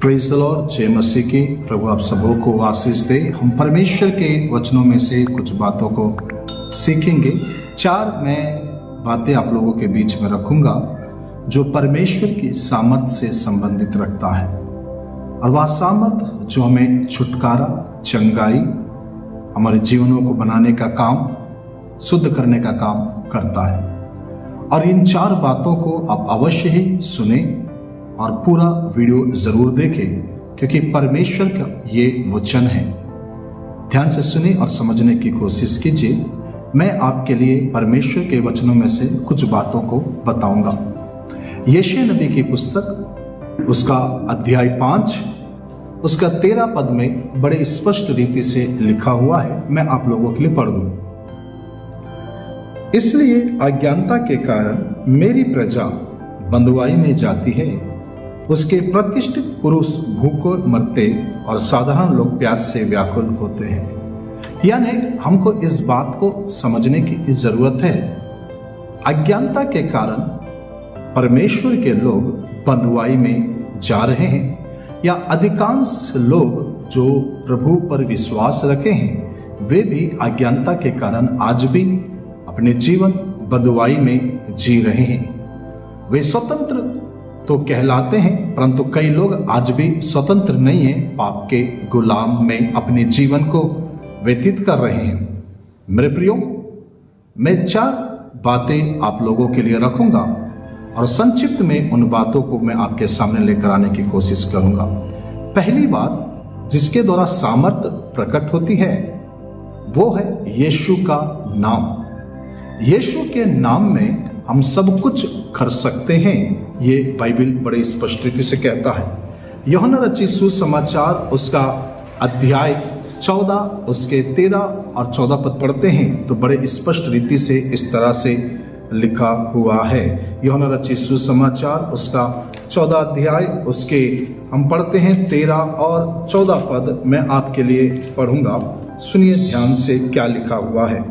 Praise the Lord. जय मसीह की। प्रभु आप सबों को आशीष दे। हम परमेश्वर के वचनों में से कुछ बातों को सीखेंगे। 4 मैं बातें आप लोगों के बीच में रखूंगा जो परमेश्वर की सामर्थ से संबंधित रखता है, और वह सामर्थ जो हमें छुटकारा, चंगाई, हमारे जीवनों को बनाने का काम, शुद्ध करने का काम करता है। और इन 4 बातों को आप अवश्य ही सुने और पूरा वीडियो जरूर देखें, क्योंकि परमेश्वर का ये वचन है। ध्यान से सुने और समझने की कोशिश कीजिए। मैं आपके लिए परमेश्वर के वचनों में से कुछ बातों को बताऊंगा। यशायाह नबी की पुस्तक, उसका अध्याय 5, उसका 13 पद में बड़े स्पष्ट रीति से लिखा हुआ है। मैं आप लोगों के लिए पढ़ दूं। इसलिए अज्ञानता के कारण मेरी प्रजा बंधुआई में जाती है, उसके प्रतिष्ठित पुरुष भूखों मरते और साधारण लोग प्यास से व्याकुल होते हैं। यानी हमको इस बात को समझने की जरूरत है। अज्ञानता के कारण परमेश्वर के लोग बंधुआई में जा रहे हैं, या अधिकांश लोग जो प्रभु पर विश्वास रखे हैं वे भी अज्ञानता के कारण आज भी अपने जीवन बंधुआई में जी रहे हैं। वे स्वतंत्र तो कहलाते हैं, परंतु कई लोग आज भी स्वतंत्र नहीं हैं, पाप के गुलाम में अपने जीवन को व्यतीत कर रहे हैं। मेरे प्रियो, मैं 4 बातें आप लोगों के लिए रखूंगा और संक्षिप्त में उन बातों को मैं आपके सामने लेकर आने की कोशिश करूंगा। पहली बात जिसके द्वारा सामर्थ्य प्रकट होती है वो है यीशु का नाम। यीशु के नाम में हम सब कुछ कर सकते हैं, ये बाइबल बड़े स्पष्ट रीति से कहता है। यूहन्ना रचित सुसमाचार, उसका अध्याय 14, उसके 13 और 14 पद पढ़ते हैं तो बड़े स्पष्ट रीति से इस तरह से लिखा हुआ है। यूहन्ना रचित सुसमाचार, उसका 14 अध्याय, उसके हम पढ़ते हैं 13 और 14 पद। मैं आपके लिए पढ़ूंगा, सुनिए ध्यान से क्या लिखा हुआ है।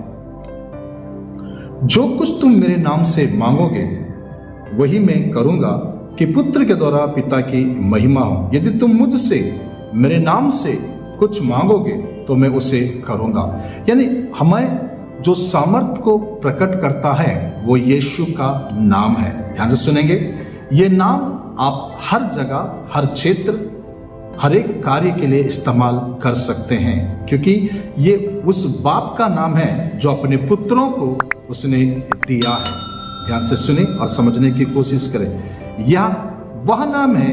जो कुछ तुम मेरे नाम से मांगोगे वही मैं करूंगा, कि पुत्र के द्वारा पिता की महिमा हो। यदि तुम मुझसे मेरे नाम से कुछ मांगोगे तो मैं उसे करूंगा। यानी हमें जो सामर्थ को प्रकट करता है वो यीशु का नाम है। ध्यान से सुनेंगे। ये नाम आप हर जगह, हर क्षेत्र, हर एक कार्य के लिए इस्तेमाल कर सकते हैं, क्योंकि ये उस बाप का नाम है जो अपने पुत्रों को उसने दिया है। ध्यान से सुने और समझने की कोशिश करें। यह वह नाम है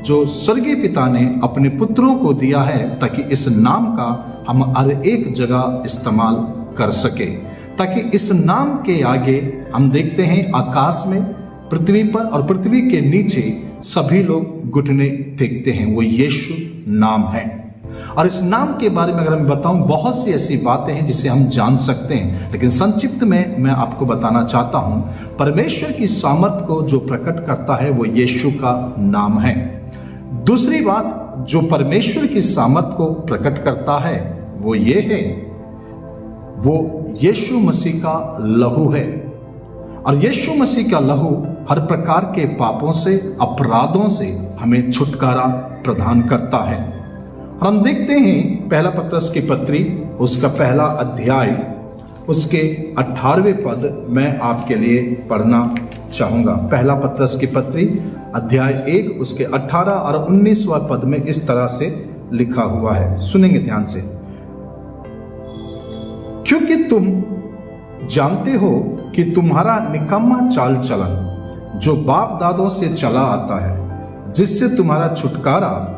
जो स्वर्गीय पिता ने अपने पुत्रों को दिया है, ताकि इस नाम का हम हर एक जगह इस्तेमाल कर सके, ताकि इस नाम के आगे हम देखते हैं आकाश में, पृथ्वी पर और पृथ्वी के नीचे सभी लोग घुटने टेकते हैं। वो यीशु नाम है। और इस नाम के बारे में अगर मैं बताऊं, बहुत सी ऐसी बातें हैं जिसे हम जान सकते हैं, लेकिन संक्षिप्त में मैं आपको बताना चाहता हूं, परमेश्वर की सामर्थ को जो प्रकट करता है वो यीशु का नाम है। दूसरी बात जो परमेश्वर की सामर्थ को प्रकट करता है वो ये है, वो यीशु मसीह का लहू है। और यीशु मसीह का लहू हर प्रकार के पापों से, अपराधों से हमें छुटकारा प्रदान करता है। हम देखते हैं पहला पत्रस की पत्री, उसका पहला अध्याय, उसके 18वें पद मैं आपके लिए पढ़ना चाहूंगा। पहला पत्रस की पत्री अध्याय 1, उसके 18 और 19वां पद में इस तरह से लिखा हुआ है। सुनेंगे ध्यान से। क्योंकि तुम जानते हो कि तुम्हारा निकम्मा चाल चलन जो बाप दादों से चला आता है, जिससे तुम्हारा छुटकारा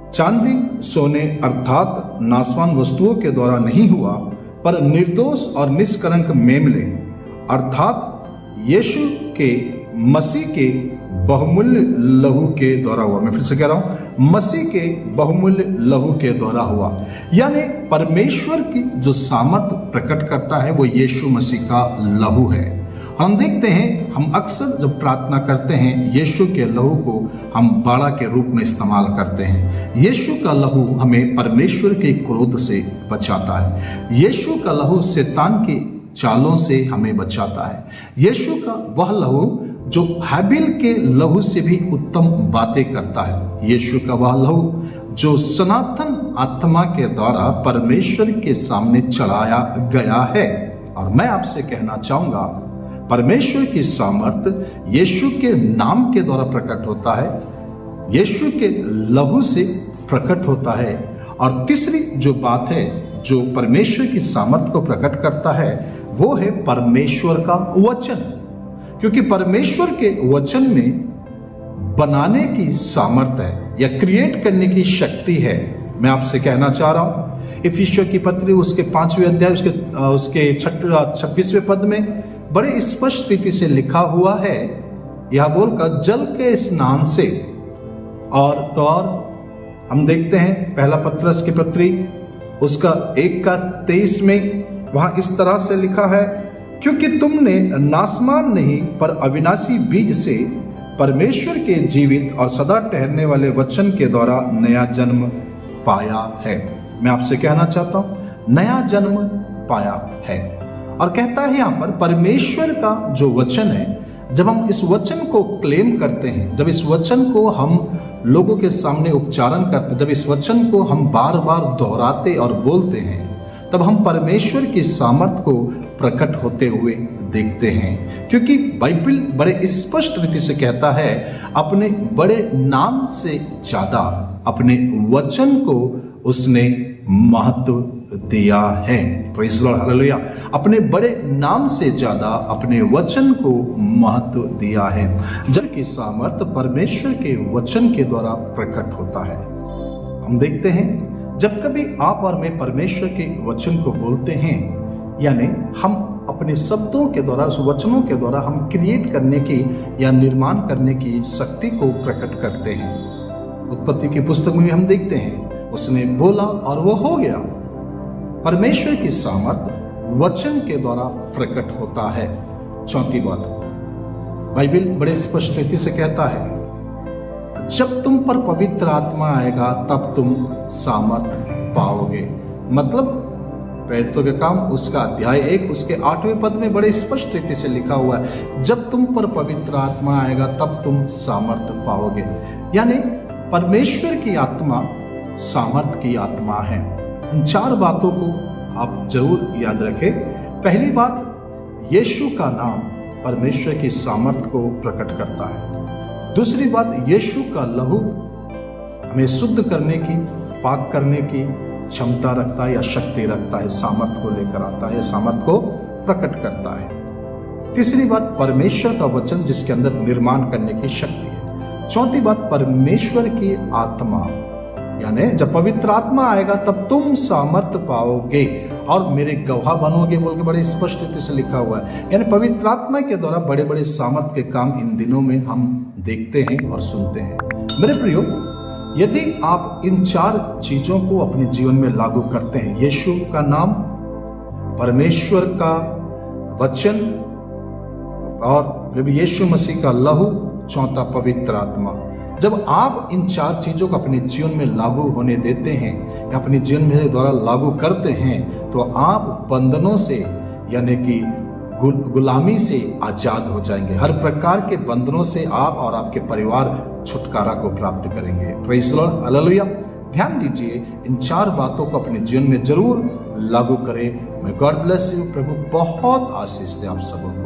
चांदी सोने अर्थात नाशवान वस्तुओं के द्वारा नहीं हुआ, पर निर्दोष और निष्कलंक मेमने अर्थात यीशु के मसीह के बहुमूल्य लहू के द्वारा हुआ। मैं फिर से कह रहा हूं, मसीह के बहुमूल्य लहू के द्वारा हुआ। यानी परमेश्वर की जो सामर्थ्य प्रकट करता है वो यीशु मसीह का लहू है। हम देखते हैं, हम अक्सर जब प्रार्थना करते हैं यीशु के लहू को हम बाड़ा के रूप में इस्तेमाल करते हैं। यीशु का लहू हमें परमेश्वर के क्रोध से बचाता है। यीशु का लहू शैतान की चालों से हमें बचाता है। यीशु का वह लहू जो हाबिल के लहू से भी उत्तम बातें करता है। यीशु का वह लहू जो सनातन आत्मा के द्वारा परमेश्वर के सामने चढ़ाया गया है। और मैं आपसे कहना चाहूंगा, परमेश्वर की सामर्थ यीशु के नाम के द्वारा प्रकट होता है, यीशु के लहू से प्रकट होता है। और तीसरी जो बात है जो परमेश्वर की सामर्थ को प्रकट करता है वो है परमेश्वर का वचन, क्योंकि परमेश्वर के वचन में बनाने की सामर्थ है या क्रिएट करने की शक्ति है। मैं आपसे कहना चाह रहा हूं, इफिसियों की पत्री उसके 5वें अध्याय उसके 26वें पद में बड़े स्पष्ट रीति से लिखा हुआ है, यह बोलकर जल के स्नान से। और तो और हम देखते हैं पहला पत्रस की पत्री उसका 1:23 में वहां इस तरह से लिखा है, क्योंकि तुमने नासमान नहीं पर अविनाशी बीज से परमेश्वर के जीवित और सदा ठहरने वाले वचन के द्वारा नया जन्म पाया है। मैं आपसे कहना चाहता हूं, नया जन्म पाया है। और कहता है यहां पर परमेश्वर का जो वचन है, जब हम इस वचन को क्लेम करते हैं, जब इस वचन को हम लोगों के सामने उच्चारण करते हैं, जब इस वचन को हम बार बार दोहराते और बोलते हैं, तब हम परमेश्वर की सामर्थ को प्रकट होते हुए देखते हैं। क्योंकि बाइबल बड़े स्पष्ट रीति से कहता है, अपने बड़े नाम से ज्यादा अपने वचन को उसने महत्व दिया है। Praise the Lord, hallelujah. अपने बड़े नाम से ज्यादा अपने वचन को महत्व दिया है। जब की सामर्थ परमेश्वर के वचन के द्वारा प्रकट होता है। हम देखते हैं जब कभी आप और मैं परमेश्वर के वचन को बोलते हैं, यानी हम अपने शब्दों के द्वारा, उस वचनों के द्वारा हम क्रिएट करने की या निर्माण करने की शक्ति को प्रकट करते हैं। उत्पत्ति की पुस्तक में हम देखते हैं, उसने बोला और वो हो गया। परमेश्वर की सामर्थ वचन के द्वारा प्रकट होता है। चौथी बात, बाइबल बड़े स्पष्ट रीति से कहता है, जब तुम पर पवित्र आत्मा आएगा तब तुम सामर्थ पाओगे। मतलब प्रेरितों के काम उसका अध्याय 1 उसके 8वें पद में बड़े स्पष्ट रीति से लिखा हुआ है, जब तुम पर पवित्र आत्मा आएगा तब तुम सामर्थ पाओगे। यानी परमेश्वर की आत्मा सामर्थ की आत्मा है। इन 4 बातों को आप जरूर याद रखें। पहली बात, यीशु का नाम परमेश्वर की सामर्थ को प्रकट करता है। दूसरी बात, यीशु का लहू हमें शुद्ध करने की, पाक करने की क्षमता रखता है या शक्ति रखता है, सामर्थ को लेकर आता है, सामर्थ को प्रकट करता है। तीसरी बात, परमेश्वर का वचन जिसके अंदर निर्माण करने की शक्ति है। चौथी बात, परमेश्वर की आत्मा, यानी जब पवित्र आत्मा आएगा तब तुम सामर्थ पाओगे और मेरे गवाह बनोगे बोल के बड़े स्पष्ट रीति से लिखा हुआ है। यानी पवित्र आत्मा के द्वारा बड़े बड़े सामर्थ के काम इन दिनों में हम देखते हैं और सुनते हैं। मेरे प्रियो, यदि आप इन 4 चीजों को अपने जीवन में लागू करते हैं, यीशु का नाम, परमेश्वर का वचन और यीशु मसीह का लहू, चौथा पवित्र आत्मा, जब आप इन 4 चीजों को अपने जीवन में लागू होने देते हैं या अपने जीवन में द्वारा लागू करते हैं, तो आप बंधनों से यानी कि गुलामी से आजाद हो जाएंगे। हर प्रकार के बंधनों से आप और आपके परिवार छुटकारा को प्राप्त करेंगे। Praise the Lord, hallelujah. ध्यान दीजिए, इन 4 बातों को अपने जीवन में जरूर लागू करें। मैं गॉड ब्लेस यू। प्रभु बहुत आशीष दे आप सबको।